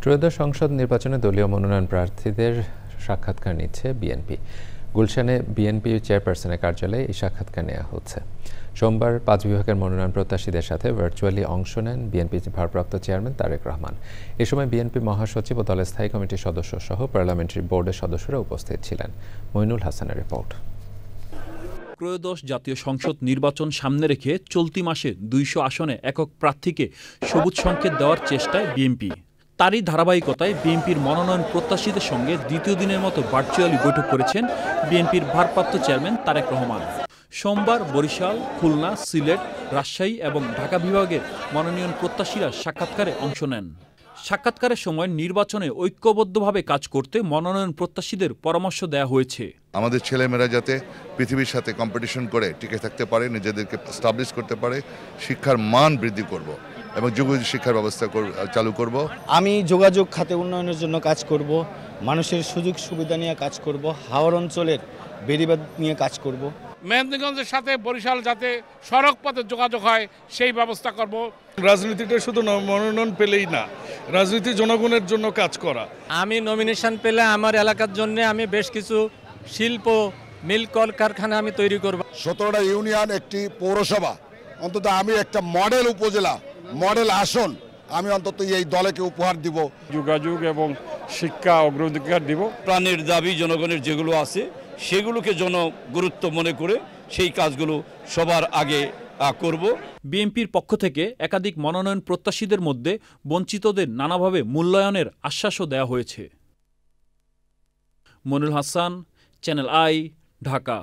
ত্রয়োদশ সংসদ নির্বাচনে দলীয় মনোনয়ন প্রার্থীদের সাক্ষাৎকার নিচ্ছে বিএনপি। গুলশানে বিএনপি চেয়ারপারসনের কার্যালয়ে এই সাক্ষাৎকার নেওয়া হচ্ছে। সোমবার 5 বিভাগের মনোনয়ন প্রত্যাশীদের সাথে ভার্চুয়ালি অংশ নেন বিএনপির ভারপ্রাপ্ত চেয়ারম্যান তারেক রহমান। এ সময় বিএনপি মহাসচিব ও দলের স্থায়ী কমিটির সদস্য সহ পার্লামেন্টারি বোর্ডের সদস্যরা উপস্থিত ছিলেন। মইনুল হাসানের রিপোর্ট। ত্রয়োদশ জাতীয় সংসদ নির্বাচন সামনে রেখে চলতি মাসে 200 আসনে একক প্রার্থীকে সবুজ সংকেত দেওয়ার চেষ্টায় বিএনপি। তারই ধারাবাহিকতায় বিএনপির মনোনয়ন প্রত্যাশীদের সঙ্গে দ্বিতীয় দিনের মতো ভার্চুয়ালি বৈঠক করেছেন বিএনপির ভারপ্রাপ্ত চেয়ারম্যান তারেক রহমান। সোমবার বরিশাল, খুলনা, সিলেট, রাজশাহী এবং ঢাকা বিভাগের মনোনয়ন প্রত্যাশীরা সাক্ষাৎকারে অংশ নেন। সাক্ষাৎকারের সময় নির্বাচনে ঐক্যবদ্ধভাবে কাজ করতে মনোনয়ন প্রত্যাশীদের পরামর্শ দেওয়া হয়েছে। আমাদের ছেলেমেয়েরা যাতে পৃথিবীর সাথে কম্পিটিশন করে টিকে থাকতে পারে, নিজেদেরকে এস্টাবলিশ করতে পারে, শিক্ষার মান বৃদ্ধি করব এবং যোগ্য শিক্ষার ব্যবস্থা চালু করব। আমি যোগাযোগ খাতে উন্নয়নের জন্য কাজ করব, মানুষের সুযোগ সুবিধা নিয়ে কাজ করব, হাওর অঞ্চলের বেড়িবাঁধ নিয়ে কাজ করব। মেহেন্দিগঞ্জের সাথে বরিশাল যাতে সড়ক পথে যোগাযোগ হয় সেই ব্যবস্থা করব। রাজনীতিটা শুধু মনোনয়ন পেলেই না, রাজনীতি জনগণের জন্য কাজ করা। আমি নমিনেশন পেলে আমার এলাকার জন্য আমি বেশ কিছু শিল্প মিল কলকারখানা আমি তৈরি করব। 17টা ইউনিয়ন, একটি পৌরসভা, অন্তত আমি একটা মডেল উপজেলা, মডেল আসন আমি অন্তত এই দলকে উপহার দিব। যোগাযোগ এবং শিক্ষা অগ্রাধিকার দিব। প্রাণের দাবি জনগণের যেগুলো আছে সেগুলোকে গুরুত্ব মনে করে সেই কাজগুলো সবার আগে করব। বিএনপির পক্ষ থেকে একাধিক মনোনয়ন প্রত্যাশীদের মধ্যে বঞ্চিতদের নানাভাবে মূল্যায়নের আশ্বাসও দেওয়া হয়েছে। Monirul Hasan, channel I, Dhaka.